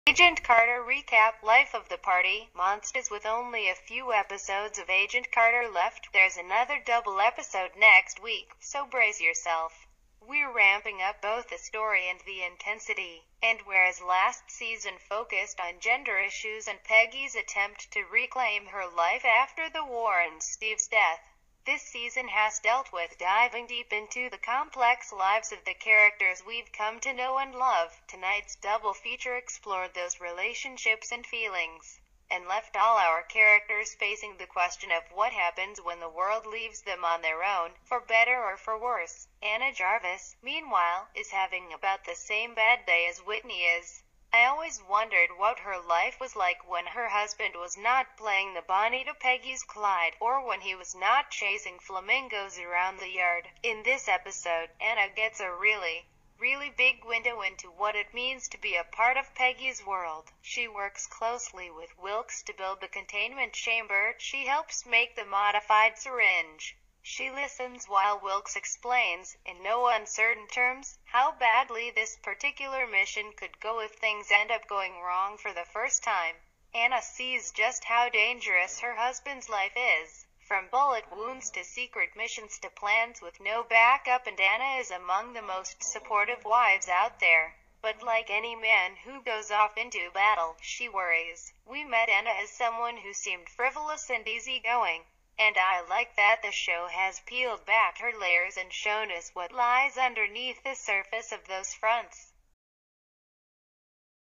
Agent Carter recap: Life of the Party Monsters. With only a few episodes of Agent Carter left, there's another double episode next week, so brace yourself. We're ramping up both the story and the intensity. And whereas last season focused on gender issues and Peggy's attempt to reclaim her life after the war and Steve's death, this season has dealt with diving deep into the complex lives of the characters we've come to know and love. Tonight's double feature explored those relationships and feelings, and left all our characters facing the question of what happens when the world leaves them on their own, for better or for worse. Anna Jarvis, meanwhile, is having about the same bad day as Whitney is. I always wondered what her life was like when her husband was not playing the Bonnie to Peggy's Clyde, or when he was not chasing flamingos around the yard. In this episode, Anna gets a really big window into what it means to be a part of Peggy's world. She works closely with Wilkes to build the containment chamber. She helps make the modified syringe. She listens while Wilkes explains, in no uncertain terms, how badly this particular mission could go if things end up going wrong for the first time. Anna sees just how dangerous her husband's life is. From bullet wounds to secret missions to plans with no backup, and Anna is among the most supportive wives out there. But like any man who goes off into battle, she worries. We met Anna as someone who seemed frivolous and easygoing. And I like that the show has peeled back her layers and shown us what lies underneath the surface of those fronts.